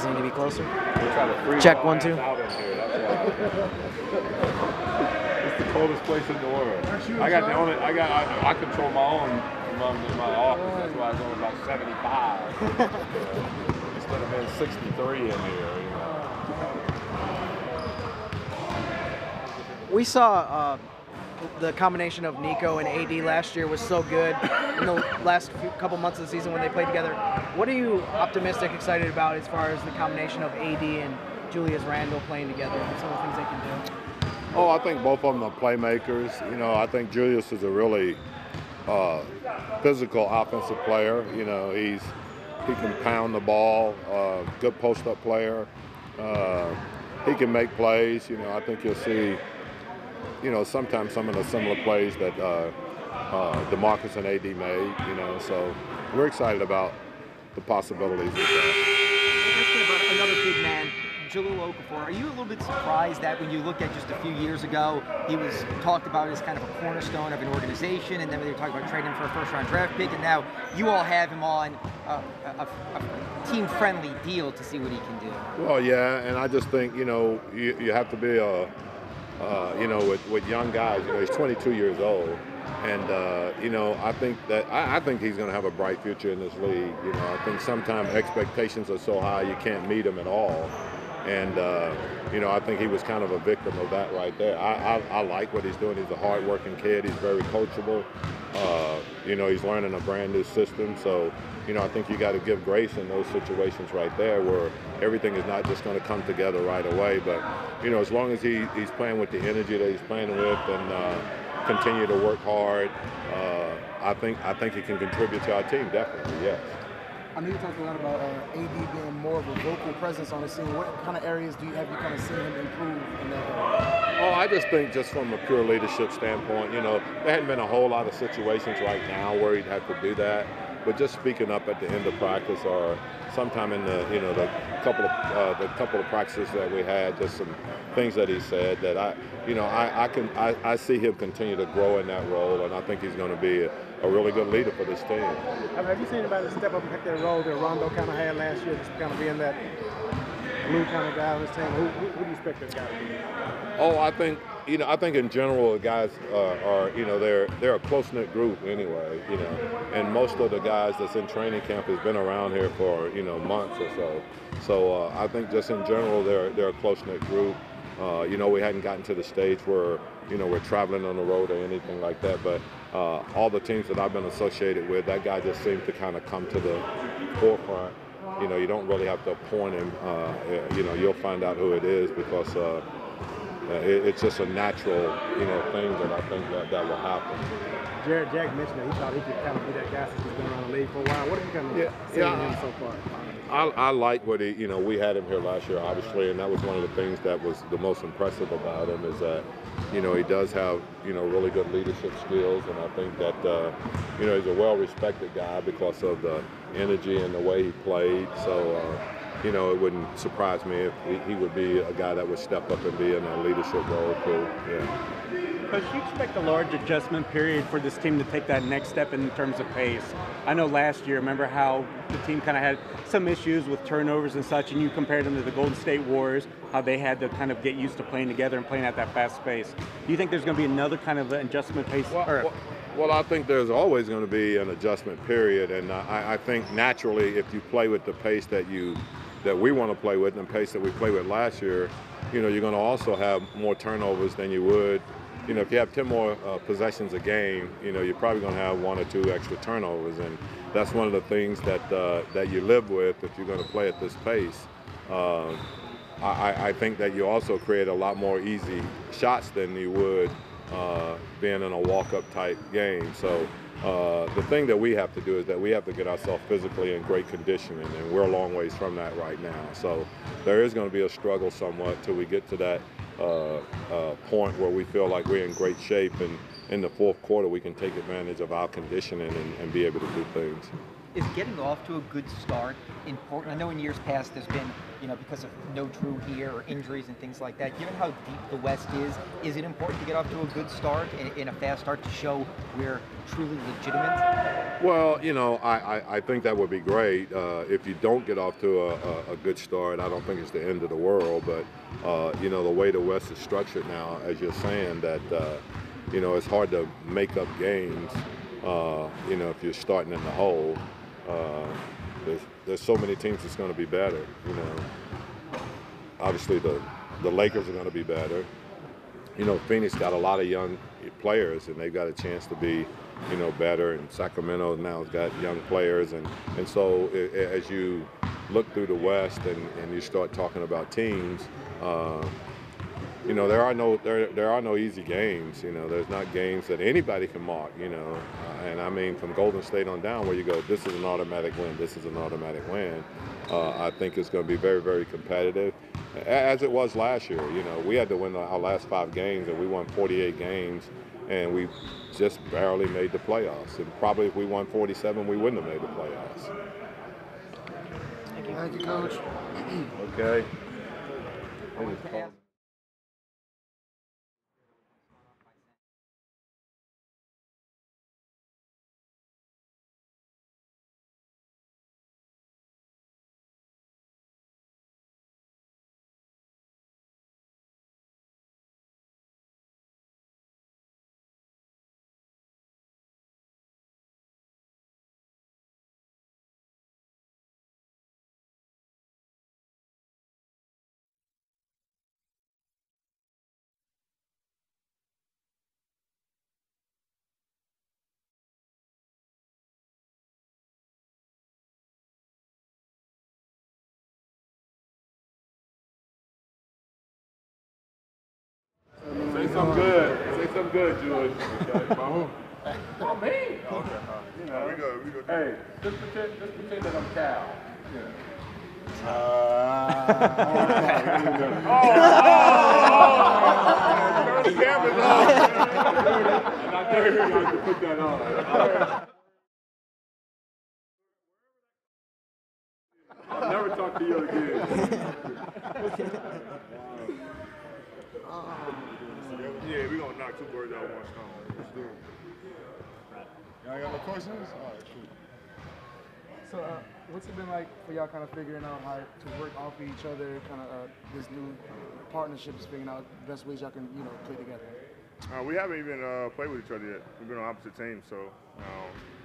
guys need to be closer? Check 1, 2. Out in here, that's why. It's the coldest place in the world. I control my own in my office. That's why it's only about 75. Instead of being 63 in here. We saw the combination of Nico and AD last year was so good in the last couple months of the season when they played together. What are you optimistic, excited about as far as the combination of AD and Julius Randle playing together and some of the things they can do? Oh, I think both of them are playmakers. I think Julius is a really physical offensive player. He can pound the ball, good post-up player. He can make plays. I think you'll see, sometimes some of the similar plays that DeMarcus and AD made. So we're excited about the possibilities of that. About another big man, Jahlil Okafor. Are you a little bit surprised that when you look at just a few years ago, he was talked about as kind of a cornerstone of an organization, and then they were talking about trading him for a first-round draft pick, and now you all have him on a team-friendly deal to see what he can do? Well, yeah, and I just think, you have to be with young guys. He's 22 years old. And, I think he's going to have a bright future in this league. I think sometimes expectations are so high you can't meet them at all. And, I think he was kind of a victim of that right there. I like what he's doing. He's a hard-working kid. He's very coachable. He's learning a brand-new system. So, I think you got to give grace in those situations right there where everything is not just going to come together right away. But, as long as he's playing with the energy that he's playing with and continue to work hard, I think he can contribute to our team, definitely, yes. I know you talked a lot about AD being more of a vocal presence on the scene. What kind of areas have you kind of seen him improve in that area? Oh, I just think just from a pure leadership standpoint, there hadn't been a whole lot of situations right now where he'd have to do that. But just speaking up at the end of practice or sometime in the couple of practices that we had, just some things that he said that I see him continue to grow in that role, and I think he's going to be a really good leader for this team. Have you seen anybody step up and take that role that Rondo kind of had last year, just kind of being that glue kind of guy on his team? Who do you expect this guy to be? Oh, I think in general the guys are they're a close-knit group anyway, and most of the guys that's in training camp has been around here for months or so. So I think just in general they're a close-knit group. We hadn't gotten to the stage where we're traveling on the road or anything like that, but all the teams that I've been associated with, that guy just seems to kind of come to the forefront. You don't really have to appoint him. You'll find out who it is because it's just a natural, thing that I think that will happen. Jack mentioned that he thought he could kind of be that guy since he's been around the league for a while. What have you kind of seen him so far? I like what he, we had him here last year, obviously, and that was one of the things that was the most impressive about him is that, he does have, really good leadership skills, and I think that, he's a well-respected guy because of the energy and the way he played. So, it wouldn't surprise me if he would be a guy that would step up and be in a leadership role too. Yeah. Coach, do you expect a large adjustment period for this team to take that next step in terms of pace? I know last year, remember how the team kind of had some issues with turnovers and such, and you compared them to the Golden State Warriors, how they had to kind of get used to playing together and playing at that fast pace. Do you think there's going to be another kind of adjustment pace? Well, I think there's always going to be an adjustment period, and I think naturally if you play with the pace that we want to play with and the pace that we played with last year, you're going to also have more turnovers than you would. If you have 10 more possessions a game, you're probably going to have 1 or 2 extra turnovers, and that's one of the things that you live with if you're going to play at this pace. I think that you also create a lot more easy shots than you would being in a walk-up type game. So the thing that we have to do is that we have to get ourselves physically in great conditioning, and we're a long ways from that right now. So there is going to be a struggle somewhat till we get to that point where we feel like we're in great shape, and in the fourth quarter we can take advantage of our conditioning and be able to do things. Is getting off to a good start important? I know in years past there's been, because of no Drew here or injuries and things like that. Given how deep the West is it important to get off to a good start in a fast start to show we're truly legitimate? Well, I think that would be great. If you don't get off to a good start, I don't think it's the end of the world. But, the way the West is structured now, as you're saying, that, it's hard to make up games, if you're starting in the hole. There's so many teams that's going to be better. Obviously the Lakers are going to be better. Phoenix got a lot of young players, and they've got a chance to be, better. And Sacramento now has got young players, and so as you look through the West and you start talking about teams, there are no easy games. There's not games that anybody can mark. And I mean from Golden State on down, where you go, this is an automatic win, this is an automatic win. I think it's going to be very, very competitive, as it was last year. We had to win our last 5 games, and we won 48 games, and we just barely made the playoffs. And probably if we won 47, we wouldn't have made the playoffs. Thank you, Coach. Okay. Say something good. Say something good, Julius. Okay, my me. Okay. We go. Hey, just pretend that I'm Cal. Yeah. The camera's on. And I dare you to put that on. I'll never talk to you again. Yeah, we're gonna knock 2 birds out with 1 stone. Let's do it. Y'all got no questions? All right, cool. So, what's it been like for y'all kind of figuring out how to work off of each other, kind of this new partnerships, figuring out the best ways y'all can, play together? We haven't even played with each other yet. We've been on opposite teams, so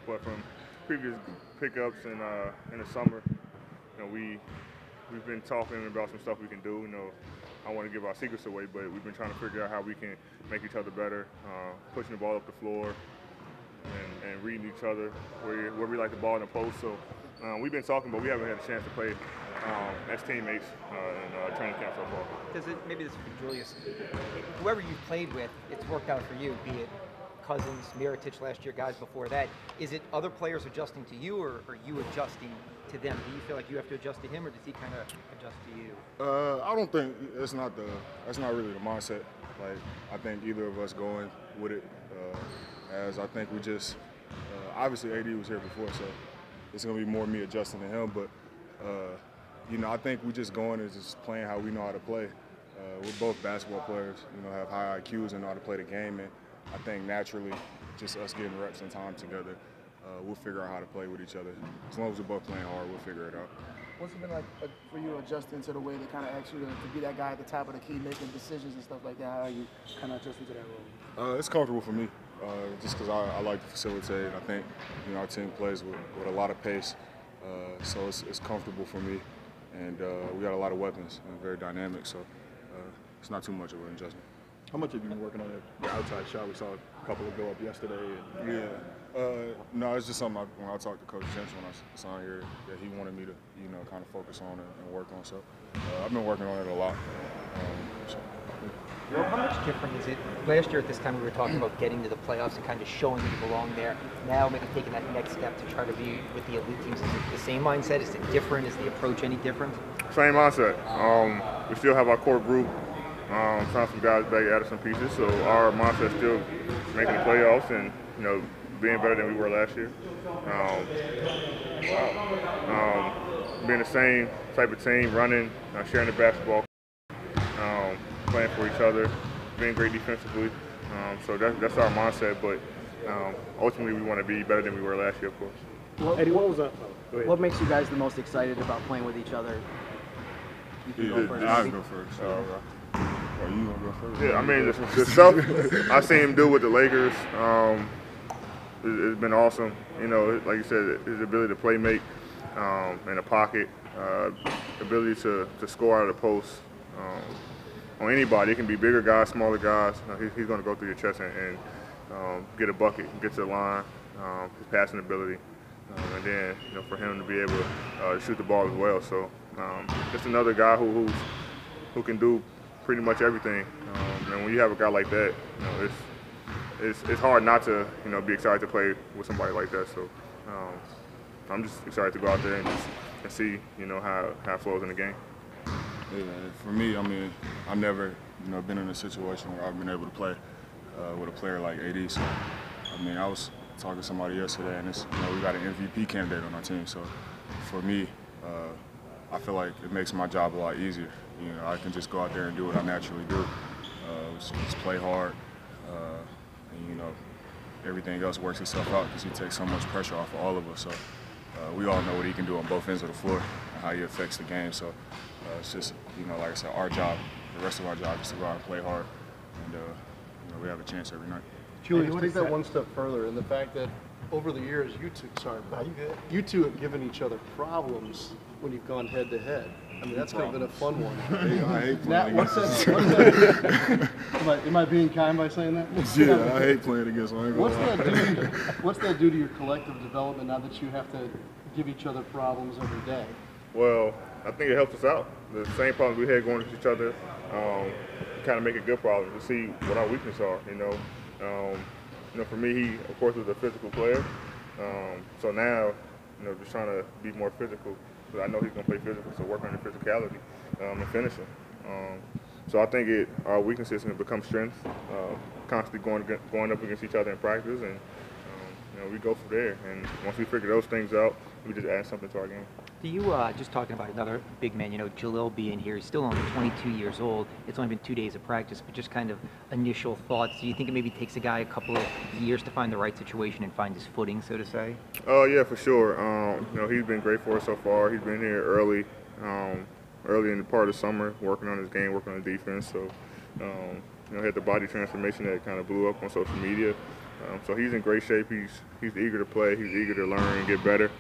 but from previous pickups in the summer, we've been talking about some stuff we can do. I want to give our secrets away, but we've been trying to figure out how we can make each other better, pushing the ball up the floor, and reading each other where we like the ball in the post. So we've been talking, but we haven't had a chance to play as teammates in training camp so far. Maybe this is for Julius. Whoever you've played with, it's worked out for you, be it Cousins, Mirotic last year, guys before that. Is it other players adjusting to you, or are you adjusting to them? Do you feel like you have to adjust to him, or does he kind of adjust to you? I don't think that's not really the mindset. Like, I think either of us going with it, as I think we just obviously AD was here before, so it's gonna be more me adjusting to him. But I think we just going and just playing how we know how to play. We're both basketball players, have high IQs and know how to play the game, and I think naturally, just us getting reps and time together, we'll figure out how to play with each other. As long as we're both playing hard, we'll figure it out. What's it been like for you adjusting to the way they kind of ask you to be that guy at the top of the key, making decisions and stuff like that? How are you kind of adjusting to that role? It's comfortable for me, just because I like to facilitate. I think our team plays with a lot of pace, so it's comfortable for me. And we got a lot of weapons and very dynamic, so it's not too much of an adjustment. How much have you been working on the outside shot? We saw a couple of go up yesterday. No, it's just something when I talked to Coach Jensen when I signed here that he wanted me to, kind of focus on and work on. So I've been working on it a lot. Well, how much different is it? Last year at this time we were talking about getting to the playoffs and kind of showing that you belong there. Now maybe taking that next step to try to be with the elite teams. Is it the same mindset? Is it different? Is the approach any different? Same mindset. We still have our core group. Found some guys back, added some pieces. So our mindset still making the playoffs and being better than we were last year. Being the same type of team, running, sharing the basketball, playing for each other, being great defensively. So that's our mindset, but ultimately we want to be better than we were last year, of course. Eddie, what was that? What makes you guys the most excited about playing with each other? You can go first. I'll go first. Or you gonna go first? Yeah, I mean, the stuff I seen him do with the Lakers, it's been awesome. You know, like you said, his ability to play make in the pocket, ability to score out of the post on anybody. It can be bigger guys, smaller guys. He's going to go through your chest and get a bucket, get to the line, his passing ability, and then for him to be able to shoot the ball as well. So just another guy who can do pretty much everything. And when you have a guy like that, it's hard not to be excited to play with somebody like that. So I'm just excited to go out there and see how it flows in the game. Yeah, for me, I mean, I've never been in a situation where I've been able to play with a player like AD. So I mean, I was talking to somebody yesterday, and we got an MVP candidate on our team. So for me, I feel like it makes my job a lot easier. I can just go out there and do what I naturally do, just play hard, and everything else works itself out because he takes so much pressure off of all of us. So we all know what he can do on both ends of the floor and how he affects the game. So it's just, like I said, our job, the rest of our job is to go out and play hard, and we have a chance every night. Julius, take that one step further, and the fact that over the years you two have given each other problems when you've gone head to head. I mean, that's kind of been a fun one. I hate Now, playing what's against that? Am I being kind by saying that? Yeah, I hate playing against him. What's that do to your collective development now that you have to give each other problems every day? Well, I think it helps us out. The same problems we had going with each other, kind of make it good problems to see what our weaknesses are. For me, he of course was a physical player. So now, just trying to be more physical. Because I know he's going to play physical, so work on the physicality and finishing. So I think our weaknesses can become strengths, constantly going up against each other in practice, and we go from there. And once we figure those things out, we just add something to our game. Do you, just talking about another big man, Jalil being here, he's still only 22 years old. It's only been 2 days of practice, but just kind of initial thoughts. Do you think it maybe takes a guy a couple of years to find the right situation and find his footing, so to say? Oh, yeah, for sure. He's been great for us so far. He's been here early in the part of the summer, working on his game, working on the defense. So, he had the body transformation that kind of blew up on social media. So he's in great shape. He's eager to play. He's eager to learn and get better.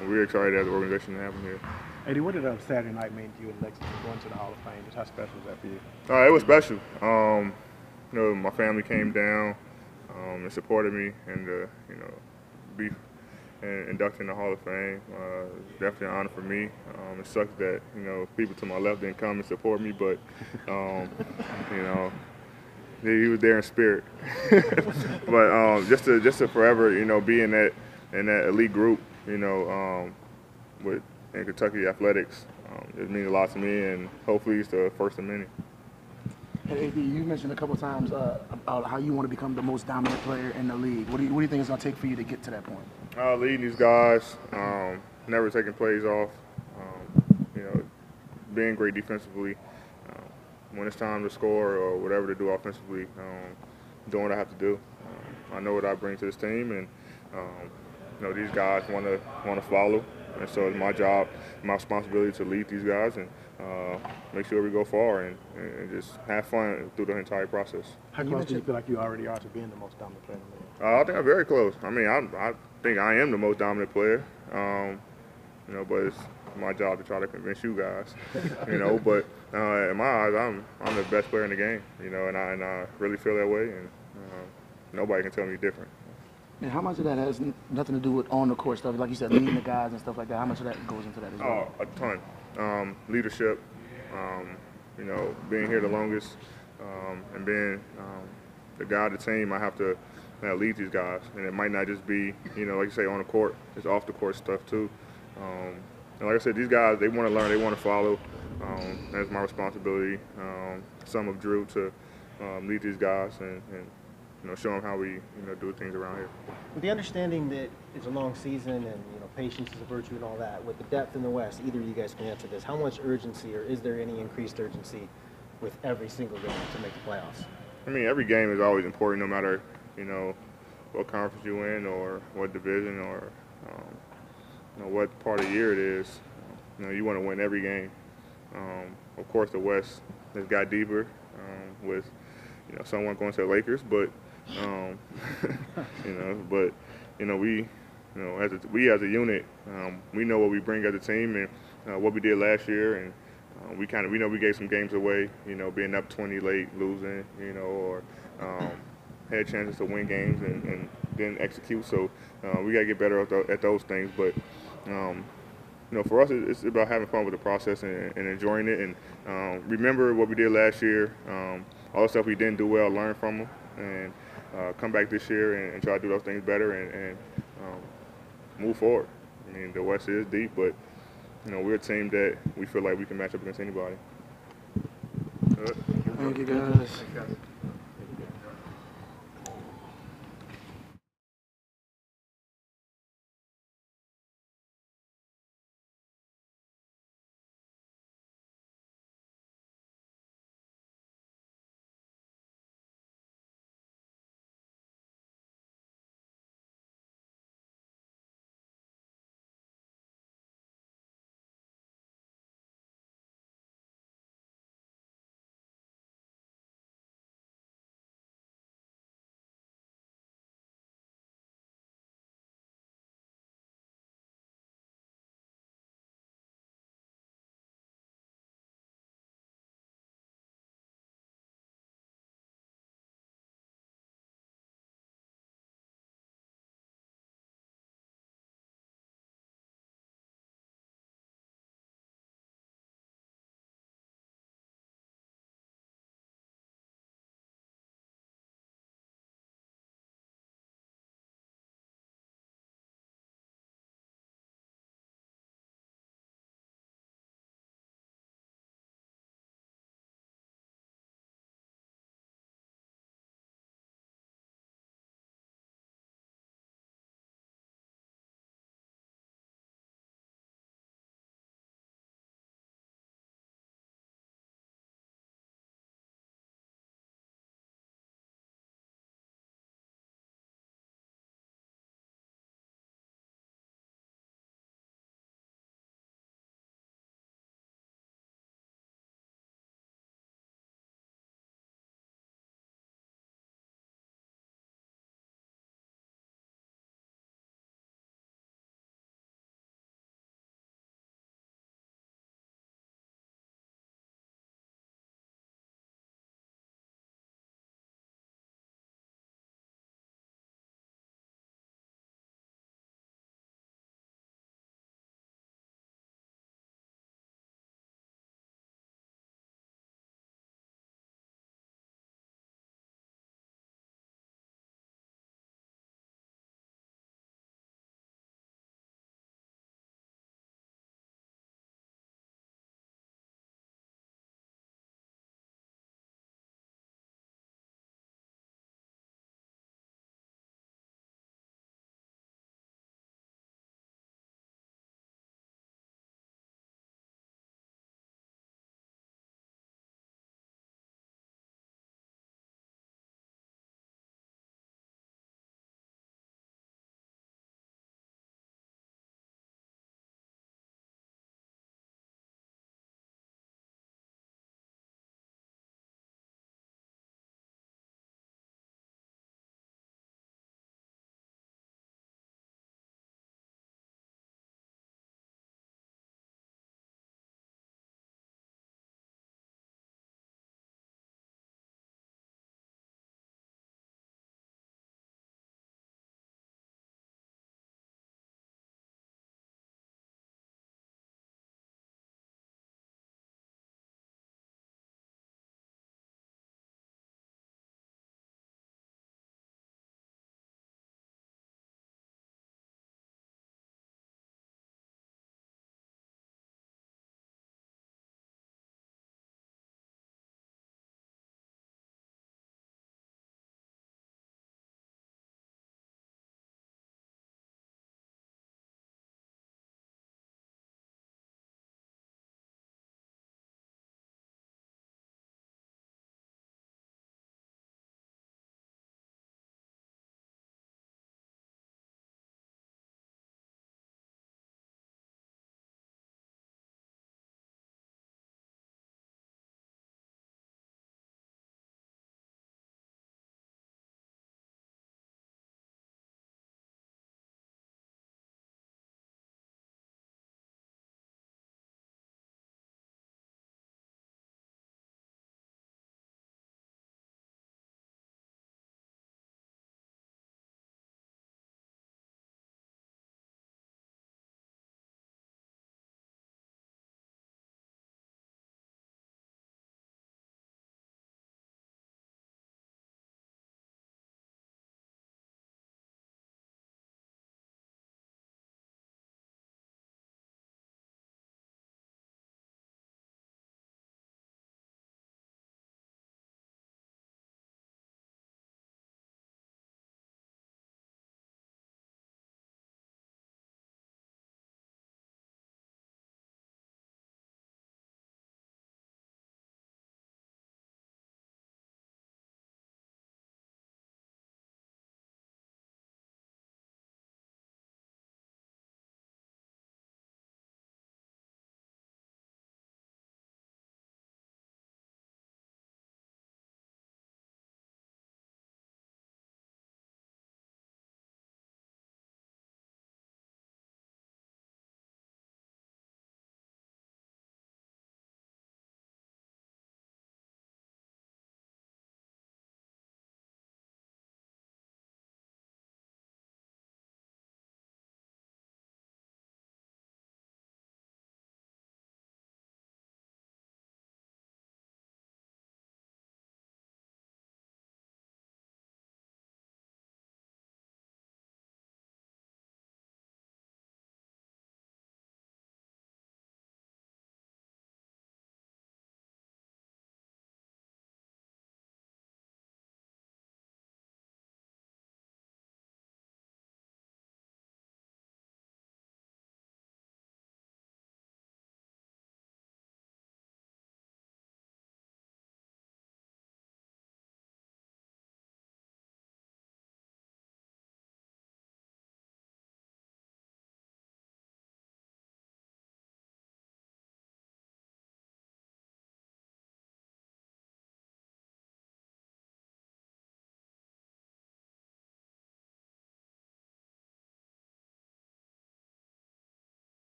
We're excited as an organization to have him here. Eddie, what did Saturday night mean to you in Lexington going to the Hall of Fame? Just how special was that for you? It was special. My family came down and supported me, and be inducted in the Hall of Fame. It's definitely an honor for me. It sucks that people to my left didn't come and support me, but he was there in spirit. But just to forever be in that elite group. In Kentucky athletics, it means a lot to me, and hopefully it's the first of many. Hey, AD, you mentioned a couple times about how you want to become the most dominant player in the league. What do you think it's going to take for you to get to that point? Leading these guys, never taking plays off, being great defensively. When it's time to score or whatever to do offensively, doing what I have to do. I know what I bring to this team, and these guys want to follow, and so it's my job, my responsibility to lead these guys and make sure we go far and just have fun through the entire process. How close do you feel like you already are to being the most dominant player in the league? I think I'm very close. I mean, I think I am the most dominant player, but it's my job to try to convince you guys, But in my eyes, I'm the best player in the game, and I really feel that way, and nobody can tell me different. And how much of that has nothing to do with on the court stuff, like you said, leading the guys and stuff like that? How much of that goes into that as well? Oh, a ton. Leadership, being here the longest, and being the guy of the team, I have to lead these guys. And it might not just be, like you say, on the court. It's off the court stuff too. And like I said, these guys, they want to learn, they want to follow. That's my responsibility. Some of Drew to lead these guys and show them how we do things around here. With the understanding that it's a long season and patience is a virtue and all that, with the depth in the West, either of you guys can answer this. How much urgency, or is there any increased urgency with every single game to make the playoffs? I mean, every game is always important, no matter what conference you in or what division or what part of the year it is. You want to win every game. Of course, the West has got deeper with someone going to the Lakers, but we as a unit, we know what we bring as a team and what we did last year, and we know we gave some games away, being up 20 late, losing, or had chances to win games and didn't execute. So we got to get better at those things. But for us, it's about having fun with the process and enjoying it, and remember what we did last year. All the stuff we didn't do well, learn from them, and come back this year and try to do those things better and move forward. I mean, the West is deep, but we're a team that we feel like we can match up against anybody. Thank you, guys.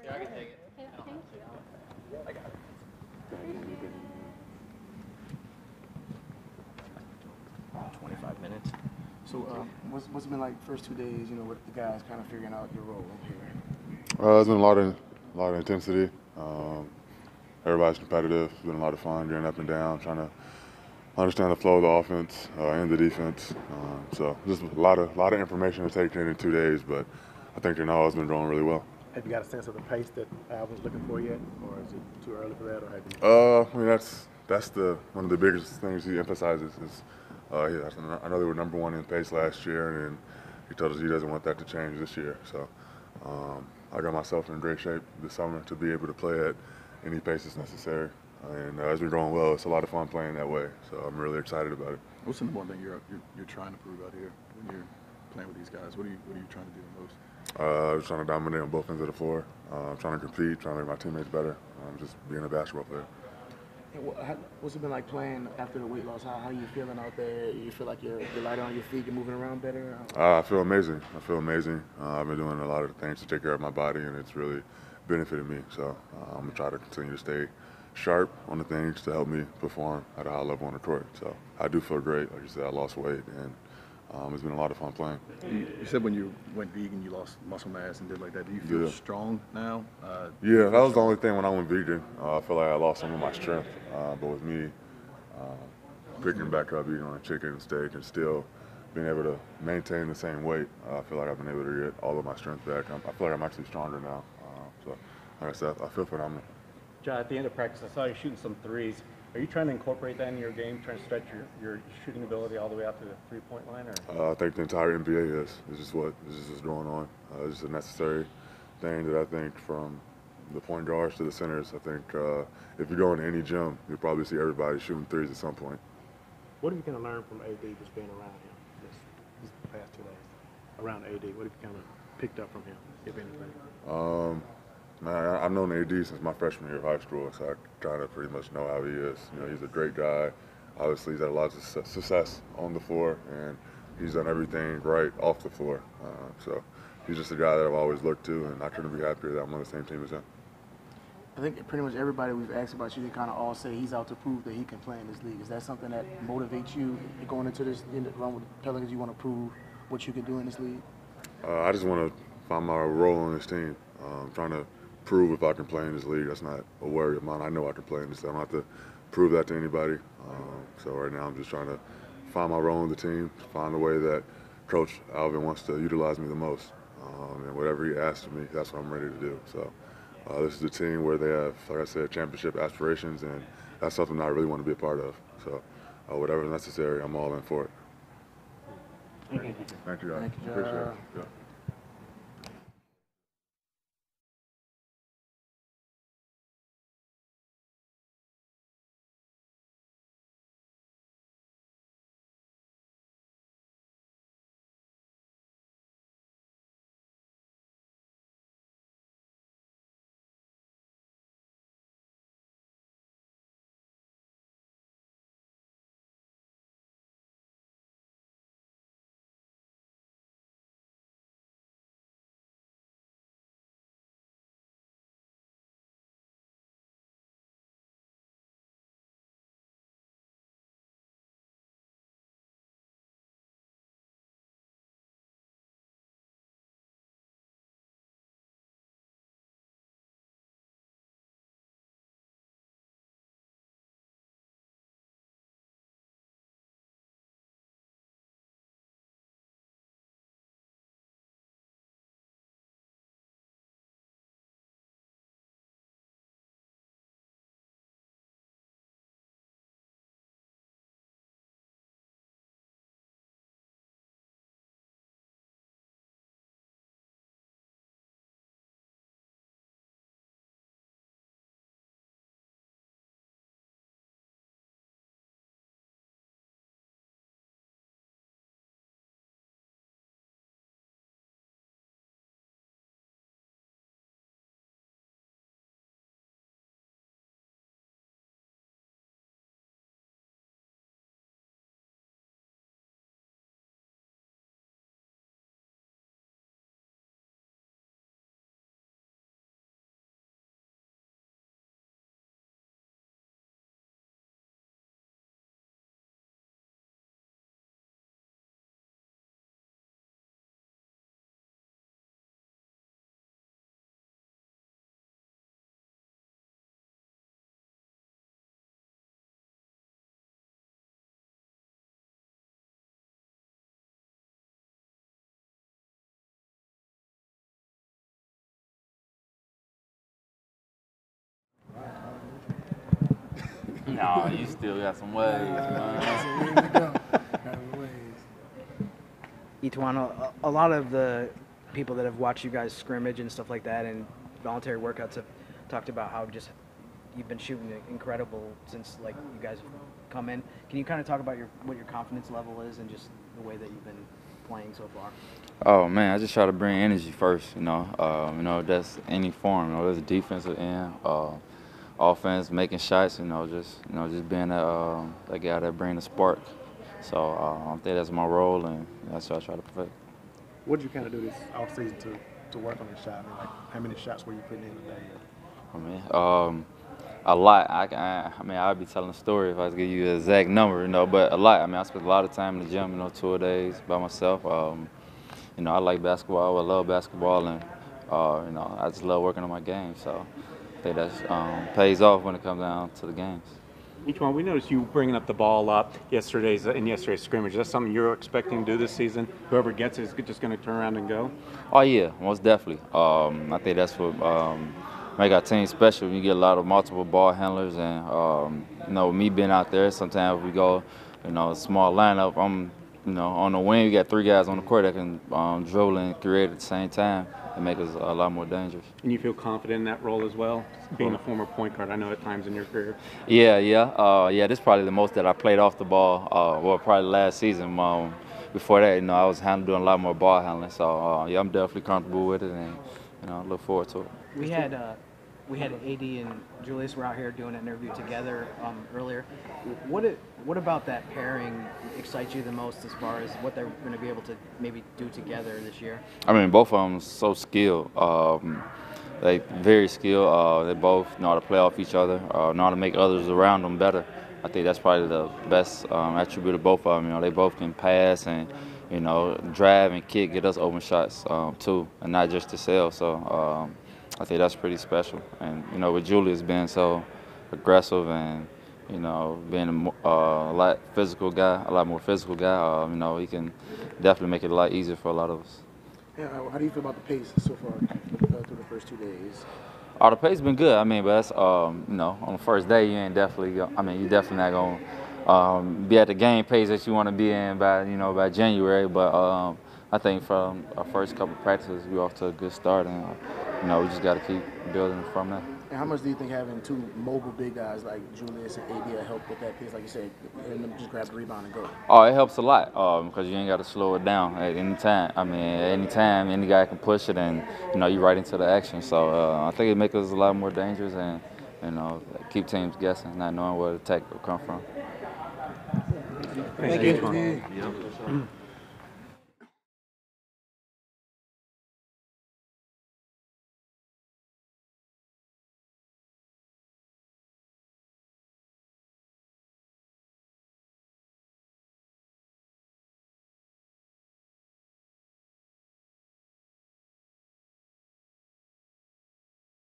Yeah, I can take it. Yeah, thank you. I got it. Appreciate it. 25 minutes. So what's it been like first 2 days, with the guys kind of figuring out your role here? It's been a lot of intensity. Everybody's competitive. It's been a lot of fun getting up and down, trying to understand the flow of the offense and the defense. So just a lot of information to take in 2 days, but I think all has been going really well. Have you got a sense of the pace that Alvin's looking for yet, or is it too early for that, or have you? I mean that's one of the biggest things he emphasizes is I know they were #1 in pace last year, and he told us he doesn't want that to change this year. So I got myself in great shape this summer to be able to play at any pace that's necessary. And as we're going well, it's a lot of fun playing that way. So I'm really excited about it. What's the number one thing you're trying to prove out here when you're playing with these guys? What are you trying to do the most? I'm trying to dominate on both ends of the floor. Trying to compete, trying to make my teammates better. Just being a basketball player. And what's it been like playing after the weight loss? How you feeling out there? You feel like you're lighter on your feet, you're moving around better? I feel amazing. I've been doing a lot of things to take care of my body, and it's really benefited me. So I'm going to try to continue to stay sharp on the things to help me perform at a high level on the court. So I do feel great. Like you said, I lost weight, and it's been a lot of fun playing. You said when you went vegan, you lost muscle mass and did like that. Do you feel strong now? Yeah, that was the only thing when I went vegan. I feel like I lost some of my strength. But with me picking back up, eating on chicken and steak, and still being able to maintain the same weight, I feel like I've been able to get all of my strength back. I feel like I'm actually stronger now. So, like I said, I feel phenomenal. John, at the end of practice, I saw you shooting some threes. Are you trying to incorporate that in your game, trying to stretch your shooting ability all the way out to the three-point line? Or? I think the entire NBA is. It's just what's going on. It's just a necessary thing that I think from the point guards to the centers. I think if you go into any gym, you'll probably see everybody shooting threes at some point. What have you kind of learned from AD just being around him this past 2 days? Around AD, what have you kind of picked up from him, if anything? Man, I've known AD since my freshman year of high school, so I kind of pretty much know how he is. He's a great guy. Obviously, he's had a lot of success on the floor, and he's done everything right off the floor. So he's just a guy that I've always looked to, and I couldn't be happier that I'm on the same team as him. I think pretty much everybody we've asked about you, they kind of all say he's out to prove that he can play in this league. Is that something that motivates you going into this run with the Pelicans? You want to prove what you can do in this league? I just want to find my role on this team. Trying to prove if I can play in this league. That's not a worry of mine. I know I can play in this. I don't have to prove that to anybody. So right now I'm just trying to find my role in the team, find the way that Coach Alvin wants to utilize me the most. And whatever he asks of me, that's what I'm ready to do. So this is a team where they have, like I said, championship aspirations, and that's something I really want to be a part of. So whatever's necessary, I'm all in for it. Thank you. Thank you, guys. Thank you, Appreciate it. Yeah. No, you still got some ways, man. Here we go. Got ways. Etuan, a lot of the people that have watched you guys scrimmage and stuff like that and voluntary workouts have talked about how just you've been shooting incredible since like you guys have come in. Can you kind of talk about what your confidence level is and just the way that you've been playing so far? Oh man, I just try to bring energy first. You know that's any form. You know, there's a defensive end, offense, making shots. Just being that guy that bring the spark. So I think that's my role, and that's what I try to perfect. What did you kind of do this offseason to work on your shot? I mean, like, how many shots were you putting in a day? I mean, a lot. I mean, I'd be telling a story if I was to give you an exact number, but a lot. I mean, I spent a lot of time in the gym, 2 days by myself. I like basketball. I love basketball, and I just love working on my game. So I think that pays off when it comes down to the games. Each one, we noticed you bringing up the ball up yesterday's scrimmage. Is that something you're expecting to do this season? Whoever gets it is just going to turn around and go? Oh, yeah, most definitely. I think that's what make our team special. You get a lot of multiple ball handlers, and, me being out there, sometimes we go, a small lineup. I'm, on the wing, you got 3 guys on the court that can dribble and create at the same time and make us a lot more dangerous. And you feel confident in that role as well, being a former point guard, I know at times in your career? Yeah. This is probably the most that I played off the ball, probably last season. Before that, I was doing a lot more ball handling. So, I'm definitely comfortable with it, and, I look forward to it. We had AD and Julius were out here doing an interview together earlier. What about that pairing excites you the most as far as what they're going to be able to maybe do together this year? I mean, both of them are so skilled. They very skilled. They both know how to play off each other, know how to make others around them better. I think that's probably the best attribute of both of them. They both can pass and drive and kick, get us open shots too, and not just to sell. So. I think that's pretty special. And, with Julius being so aggressive and, being a lot more physical guy, he can definitely make it a lot easier for a lot of us. Yeah, how do you feel about the pace so far through the first 2 days? The pace has been good. I mean, but that's, on the first day, you definitely not going to be at the game pace that you want to be in by January. But I think from our first couple of practices, we're off to a good start, and we just got to keep building from that. And how much do you think having 2 mobile big guys like Julius and AD will help with that pace, like you said, and them just grab the rebound and go? Oh, it helps a lot because you ain't got to slow it down at any time. I mean, at any time, any guy can push it, and you're right into the action. So I think it makes us a lot more dangerous, and keep teams guessing, not knowing where the attack will come from. Thank you.